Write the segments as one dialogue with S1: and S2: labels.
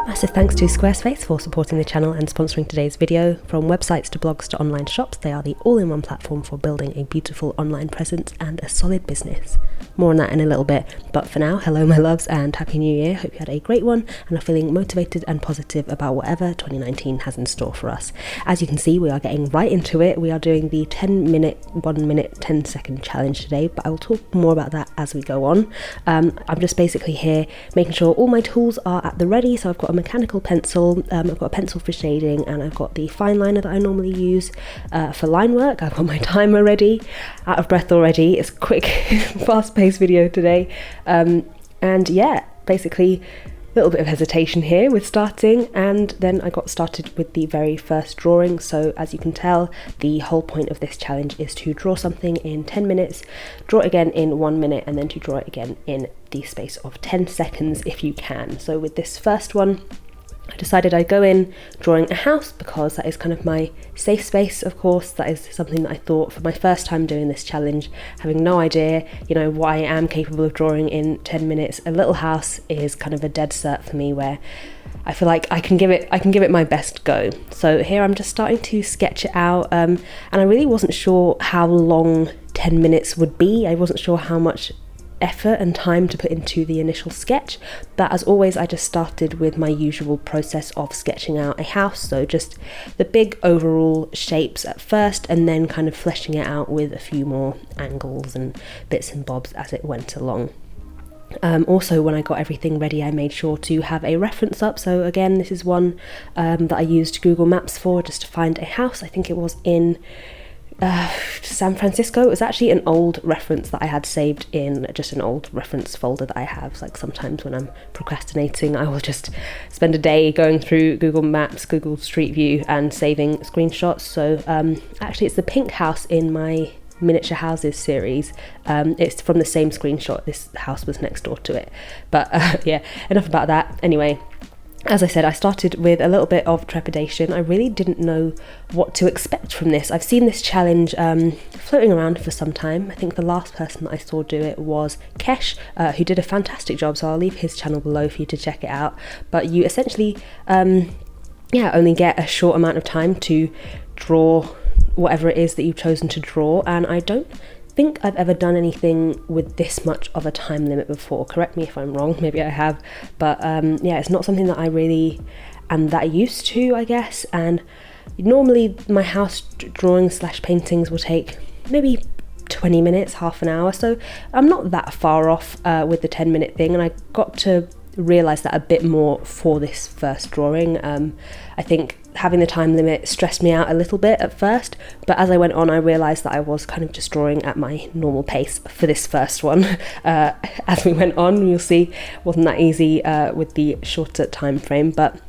S1: Massive thanks to Squarespace for supporting the channel and sponsoring today's video. From websites to blogs to online shops, they are the all-in-one platform for building a beautiful online presence and a solid business. More on that in a little bit, but for now, hello my loves and Happy New Year. Hope you had a great one and are feeling motivated and positive about whatever 2019 has in store for us. As you can see, we are getting right into it. We are doing the 1 minute 10-second challenge today, but I will talk more about that as we go on. I'm just basically here making sure all my tools are at the ready. So I've got a mechanical pencil, I've got a pencil for shading, and I've got the fine liner that I normally use for line work. I've got my timer ready, out of breath already. It's a quick, fast-paced video today. And yeah, basically a little bit of hesitation here with starting, and then I got started with the very first drawing. So as you can tell, the whole point of this challenge is to draw something in 10 minutes, draw it again in 1 minute, and then to draw it again in the space of 10 seconds if you can. So with this first one, I decided I'd go in drawing a house because that is kind of my safe space, of course. That is something that I thought for my first time doing this challenge, having no idea, what I am capable of drawing in 10 minutes. A little house is kind of a dead cert for me, where I feel like I can give it my best go. So here I'm just starting to sketch it out, and I really wasn't sure how long 10 minutes would be. I wasn't sure how much effort and time to put into the initial sketch, but as always I just started with my usual process of sketching out a house, so just the big overall shapes at first and then kind of fleshing it out with a few more angles and bits and bobs as it went along. Also, when I got everything ready, I made sure to have a reference up. So again, this is one that I used Google Maps for, just to find a house. I think it was in San Francisco. It was actually an old reference that I had saved in just an old reference folder that I have. Like sometimes when I'm procrastinating, I will just spend a day going through Google Maps, Google Street View, and saving screenshots. So actually it's the pink house in my miniature houses series. It's from the same screenshot. This house was next door to it, but yeah, enough about that. Anyway, as I said, I started with a little bit of trepidation. I really didn't know what to expect from this. I've seen this challenge floating around for some time. I think the last person that I saw do it was Kesh, who did a fantastic job, so I'll leave his channel below for you to check it out. But you essentially only get a short amount of time to draw whatever it is that you've chosen to draw, and I don't think I've ever done anything with this much of a time limit before. Correct me if I'm wrong, maybe I have, but yeah, it's not something that I really am that used to, I guess. And normally my house drawing / paintings will take maybe 20 minutes, half an hour, so I'm not that far off with the 10-minute thing, and I got to realise that a bit more for this first drawing. I think having the time limit stressed me out a little bit at first, but as I went on I realised that I was kind of just drawing at my normal pace for this first one. As we went on, you'll see, wasn't that easy with the shorter time frame, but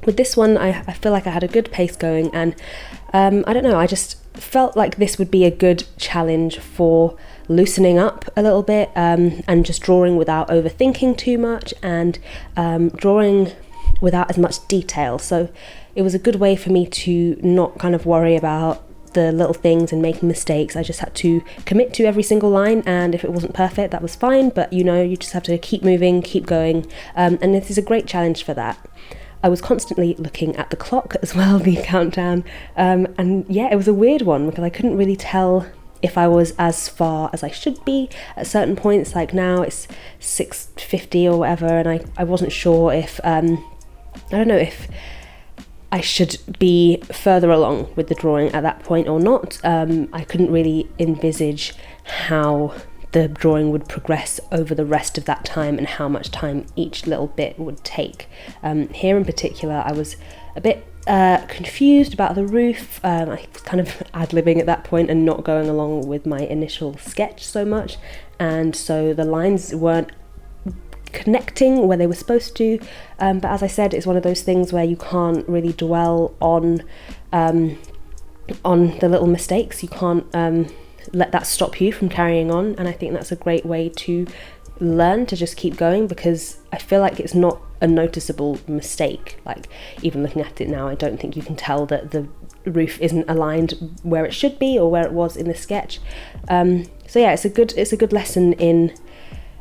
S1: with this one I feel like I had a good pace going, and I don't know, I just felt like this would be a good challenge for loosening up a little bit, and just drawing without overthinking too much, and drawing without as much detail. So it was a good way for me to not kind of worry about the little things and making mistakes. I just had to commit to every single line, and if it wasn't perfect, that was fine, but you just have to keep moving, keep going, and this is a great challenge for that. I was constantly looking at the clock as well, the countdown, and yeah, it was a weird one because I couldn't really tell if I was as far as I should be at certain points. Like now it's 6:50 or whatever, and I wasn't sure if I don't know if I should be further along with the drawing at that point or not. I couldn't really envisage how the drawing would progress over the rest of that time and how much time each little bit would take. Here in particular, I was a bit confused about the roof. I was kind of ad-libbing at that point and not going along with my initial sketch so much, and so the lines weren't connecting where they were supposed to, but as I said, it's one of those things where you can't really dwell on the little mistakes. You can't let that stop you from carrying on, and I think that's a great way to learn to just keep going, because I feel like it's not a noticeable mistake. Like even looking at it now, I don't think you can tell that the roof isn't aligned where it should be or where it was in the sketch. So yeah, it's a good lesson in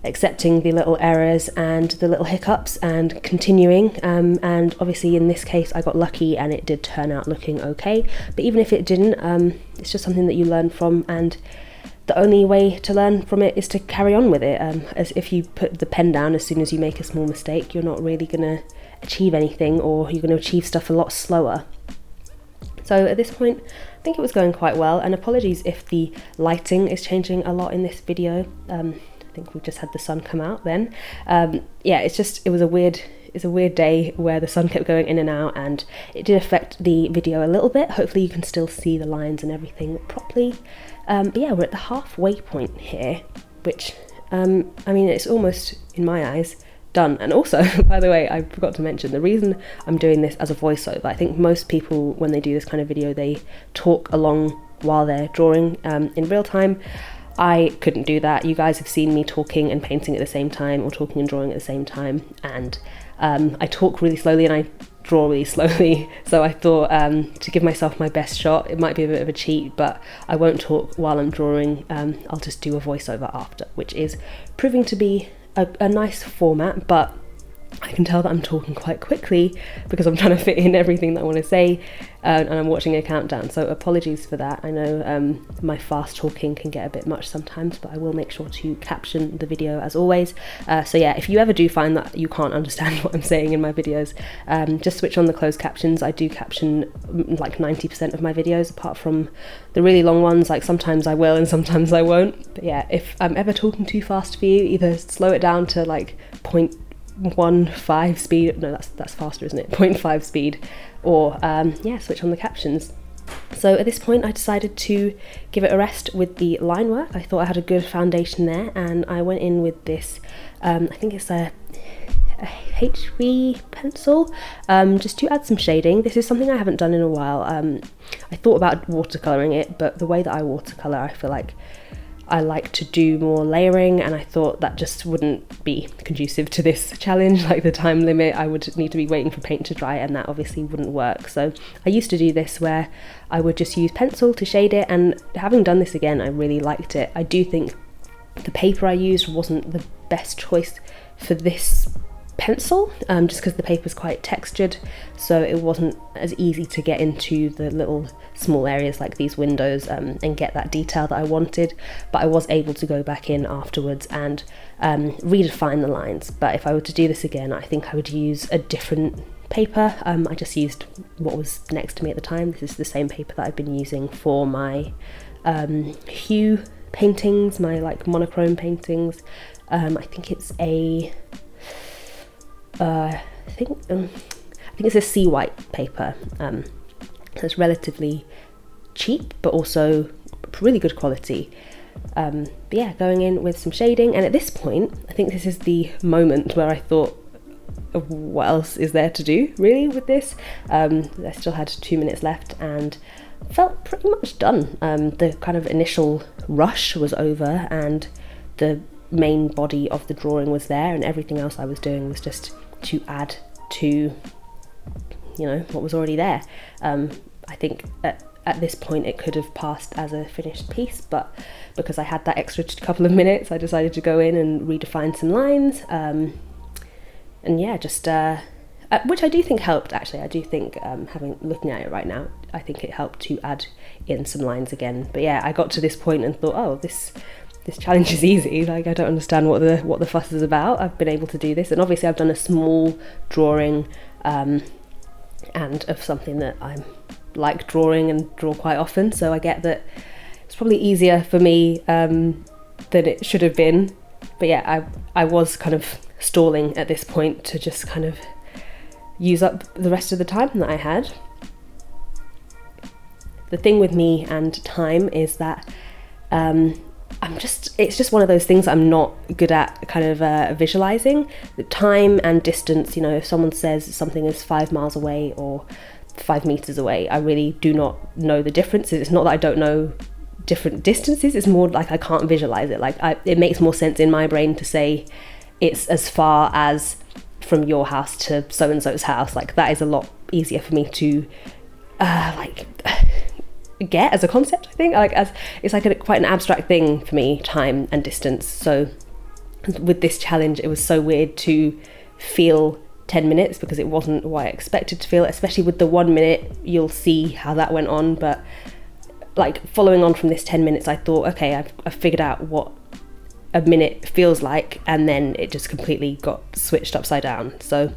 S1: accepting the little errors and the little hiccups and continuing, and obviously in this case I got lucky and it did turn out looking okay. But even if it didn't, it's just something that you learn from, and the only way to learn from it is to carry on with it. As if you put the pen down as soon as you make a small mistake, you're not really going to achieve anything, or you're going to achieve stuff a lot slower. So at this point, I think it was going quite well, and apologies if the lighting is changing a lot in this video. I think we've just had the sun come out then. Yeah, it was a weird day where the sun kept going in and out, and it did affect the video a little bit. Hopefully you can still see the lines and everything properly. But yeah, we're at the halfway point here, which, I mean, it's almost, in my eyes, done. And also, by the way, I forgot to mention, the reason I'm doing this as a voiceover, I think most people, when they do this kind of video, they talk along while they're drawing in real time. I couldn't do that. You guys have seen me talking and painting at the same time, or talking and drawing at the same time, and I talk really slowly and I draw really slowly, so I thought to give myself my best shot, it might be a bit of a cheat, but I won't talk while I'm drawing. I'll just do a voiceover after, which is proving to be a nice format, but I can tell that I'm talking quite quickly because I'm trying to fit in everything that I want to say, and I'm watching a countdown, so apologies for that. I know my fast talking can get a bit much sometimes, but I will make sure to caption the video as always. So yeah, if you ever do find that you can't understand what I'm saying in my videos, just switch on the closed captions. I do caption like 90% of my videos, apart from the really long ones. Like sometimes I will and sometimes I won't, but yeah, if I'm ever talking too fast for you, either slow it down to like 0.15 speed, no, that's faster, isn't it, 0.5 speed, or yeah, switch on the captions. So at this point I decided to give it a rest with the line work. I thought I had a good foundation there, and I went in with this, I think it's a HB pencil, just to add some shading. This is something I haven't done in a while. I thought about watercolouring it, but the way that I watercolour, I feel like I like to do more layering, and I thought that just wouldn't be conducive to this challenge. Like the time limit, I would need to be waiting for paint to dry, and that obviously wouldn't work. So I used to do this where I would just use pencil to shade it, and having done this again, I really liked it. I do think the paper I used wasn't the best choice for this pencil, just because the paper is quite textured, so it wasn't as easy to get into the little small areas like these windows and get that detail that I wanted. But I was able to go back in afterwards and redefine the lines. But if I were to do this again, I think I would use a different paper. I just used what was next to me at the time. This is the same paper that I've been using for my hue paintings, my like monochrome paintings. I think it's a I think it's a Seawhite paper. So it's relatively cheap, but also really good quality. But yeah, going in with some shading, and at this point, I think this is the moment where I thought, what else is there to do really with this? I still had 2 minutes left and felt pretty much done. The kind of initial rush was over, and the main body of the drawing was there, and everything else I was doing was just to add to, you know, what was already there. I think at this point it could have passed as a finished piece, but because I had that extra couple of minutes, I decided to go in and redefine some lines, and yeah, just which I do think helped. Actually, I do think looking at it right now, I think it helped to add in some lines again. But yeah, I got to this point and thought, oh, this challenge is easy. Like, I don't understand what the fuss is about. I've been able to do this, and obviously I've done a small drawing and of something that I like drawing and draw quite often, so I get that it's probably easier for me than it should have been. But yeah, I was kind of stalling at this point to just kind of use up the rest of the time that I had. The thing with me and time is that it's just one of those things I'm not good at kind of visualizing. The time and distance, you know, if someone says something is 5 miles away or 5 meters away, I really do not know the differences. It's not that I don't know different distances, it's more like I can't visualize it. Like it makes more sense in my brain to say it's as far as from your house to so-and-so's house. Like that is a lot easier for me to get as a concept, I think. Like, as it's like quite an abstract thing for me, time and distance. So with this challenge, it was so weird to feel 10 minutes because it wasn't what I expected to feel, especially with the 1 minute. You'll see how that went on, but like following on from this 10 minutes, I thought, okay, I've figured out what a minute feels like, and then it just completely got switched upside down. So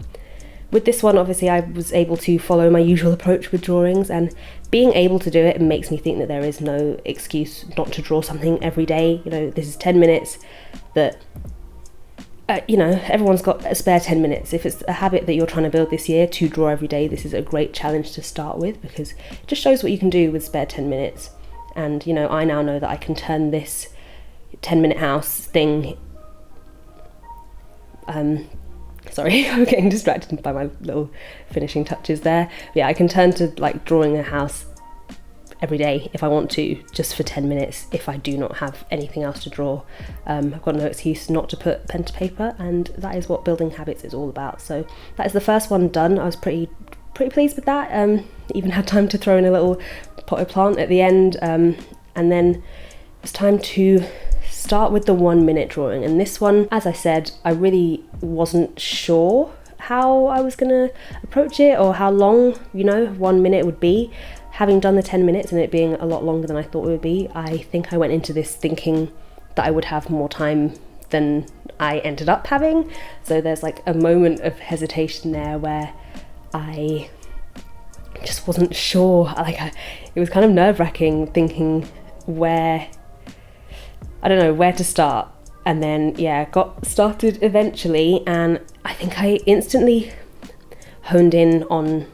S1: with this one, obviously I was able to follow my usual approach with drawings, and being able to do it makes me think that there is no excuse not to draw something every day. You know, this is 10 minutes that everyone's got a spare 10 minutes. If it's a habit that you're trying to build this year to draw every day, this is a great challenge to start with, because it just shows what you can do with spare 10 minutes. And, I now know that I can turn this 10-minute house thing... sorry, I'm getting distracted by my little finishing touches there. But yeah, I can turn to like drawing a house every day if I want to, just for 10 minutes if I do not have anything else to draw. I've got no excuse not to put pen to paper, and that is what building habits is all about. So that is the first one done. I was pretty pleased with that. Even had time to throw in a little potted plant at the end, and then it's time to start with the 1 minute drawing. And this one, as I said, I really wasn't sure how I was gonna approach it or how long 1 minute would be. Having done the 10 minutes and it being a lot longer than I thought it would be, I think I went into this thinking that I would have more time than I ended up having. So there's like a moment of hesitation there where I just wasn't sure. It was kind of nerve-wracking thinking where to start. And then got started eventually, and I think I instantly honed in on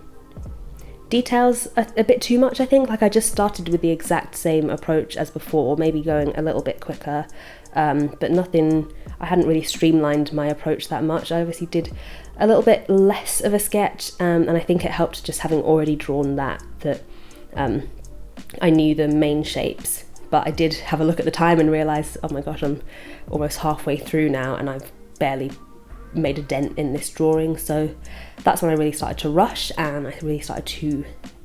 S1: details a bit too much. I think I just started with the exact same approach as before, maybe going a little bit quicker, but nothing. I hadn't really streamlined my approach that much. I obviously did a little bit less of a sketch, and I think it helped just having already drawn that I knew the main shapes. But I did have a look at the time and realise, oh my gosh, I'm almost halfway through now and I've barely made a dent in this drawing. So that's when I really started to rush, and I really started to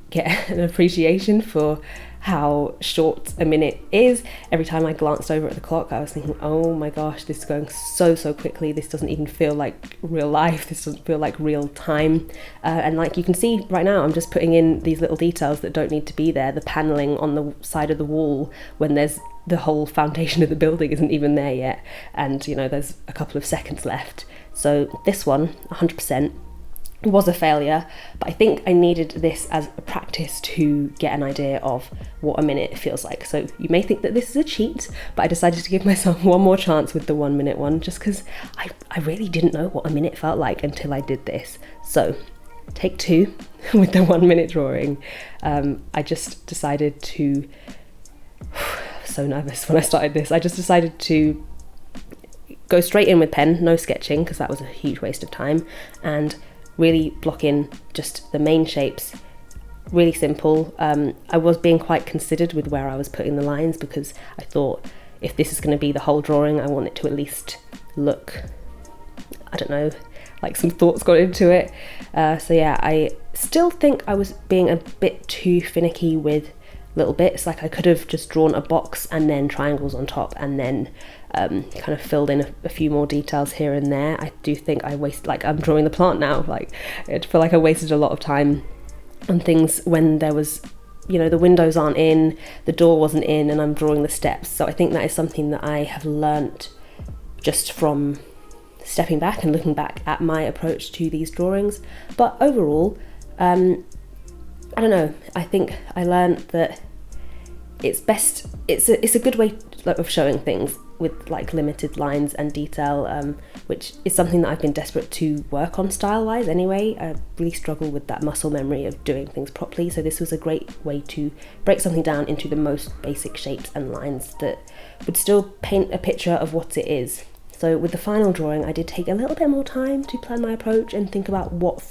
S1: get an appreciation for how short a minute is. Every time I glanced over at the clock, I was thinking, oh my gosh, this is going so quickly. This doesn't even feel like real life. This doesn't feel like real time. And like you can see right now, I'm just putting in these little details that don't need to be there. The paneling on the side of the wall when there's the whole foundation of the building isn't even there yet. And there's a couple of seconds left. So this one, 100%, was a failure, but I think I needed this as a practice to get an idea of what a minute feels like. So you may think that this is a cheat, but I decided to give myself one more chance with the 1 minute one, just because I really didn't know what a minute felt like until I did this. So take 2 with the 1 minute drawing. I just decided to, so nervous when I started this, I just decided to go straight in with pen, no sketching, because that was a huge waste of time, and really block in just the main shapes. Really simple. I was being quite considered with where I was putting the lines, because I thought if this is going to be the whole drawing, I want it to at least look, I don't know, like some thoughts got into it. So yeah, I still think I was being a bit too finicky with little bits. Like I could have just drawn a box and then triangles on top, and then kind of filled in a few more details here and there. I do think I wasted, like I'm drawing the plant now, like I feel like I wasted a lot of time on things when there was, the windows aren't in, the door wasn't in, and I'm drawing the steps. So I think that is something that I have learnt just from stepping back and looking back at my approach to these drawings. But overall, I don't know, I think I learned that it's a good way of showing things with like limited lines and detail, which is something that I've been desperate to work on style-wise anyway. I really struggle with that muscle memory of doing things properly, so this was a great way to break something down into the most basic shapes and lines that would still paint a picture of what it is. So with the final drawing, I did take a little bit more time to plan my approach and think about what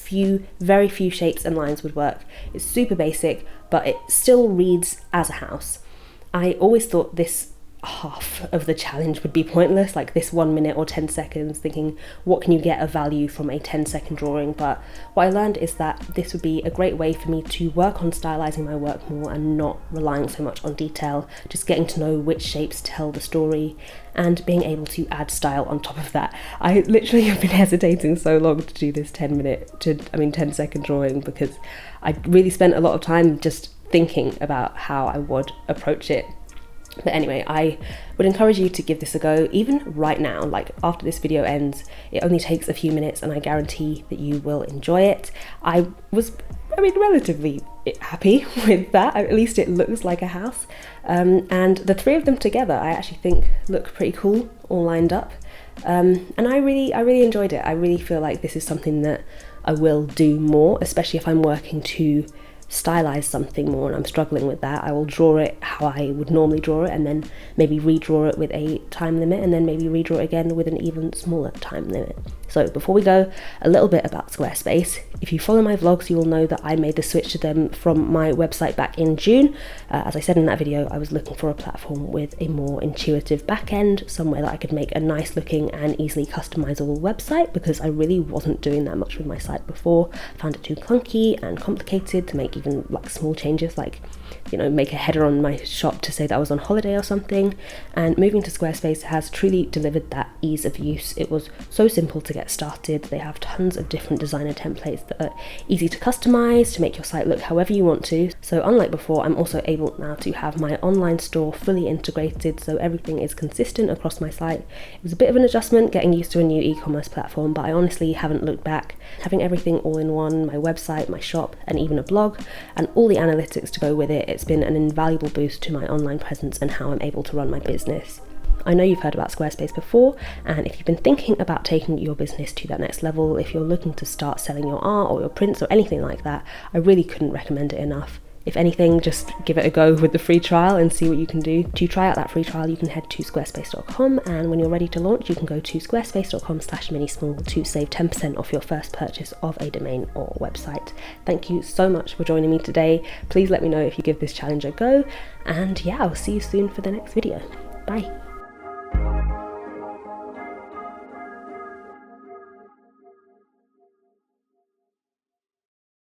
S1: very few shapes and lines would work. It's super basic, but it still reads as a house. I always thought this half of the challenge would be pointless, like this 1 minute or 10 seconds, thinking what can you get of value from a 10-second drawing. But what I learned is that this would be a great way for me to work on stylizing my work more and not relying so much on detail, just getting to know which shapes tell the story and being able to add style on top of that. I literally have been hesitating so long to do this 10-second drawing because I really spent a lot of time just thinking about how I would approach it. But anyway, I would encourage you to give this a go, even right now. Like after this video ends, it only takes a few minutes and I guarantee that you will enjoy it. I was, relatively happy with that. At least it looks like a house. And the three of them together, I actually think look pretty cool, all lined up. And I really enjoyed it. I really feel like this is something that I will do more, especially if I'm working to stylize something more and I'm struggling with that. I will draw it how I would normally draw it and then maybe redraw it with a time limit and then maybe redraw it again with an even smaller time limit. So before we go, a little bit about Squarespace. If you follow my vlogs, you will know that I made the switch to them from my website back in June. As I said in that video, I was looking for a platform with a more intuitive back end, somewhere that I could make a nice looking and easily customizable website, because I really wasn't doing that much with my site before. I found it too clunky and complicated to make even like small changes, like make a header on my shop to say that I was on holiday or something. And moving to Squarespace has truly delivered that ease of use. It was so simple to get started. They have tons of different designer templates that are easy to customize to make your site look however you want to. So unlike before, I'm also able now to have my online store fully integrated, so everything is consistent across my site. It was a bit of an adjustment getting used to a new e-commerce platform, but I honestly haven't looked back. Having everything all in one, my website, my shop, and even a blog, and all the analytics to go with it, it's been an invaluable boost to my online presence and how I'm able to run my business. I know you've heard about Squarespace before, and if you've been thinking about taking your business to that next level, if you're looking to start selling your art or your prints or anything like that, I really couldn't recommend it enough. If anything, just give it a go with the free trial and see what you can do. To try out that free trial, you can head to squarespace.com, and when you're ready to launch, you can go to squarespace.com/minismall to save 10% off your first purchase of a domain or website. Thank you so much for joining me today. Please let me know if you give this challenge a go, and yeah, I'll see you soon for the next video. Bye.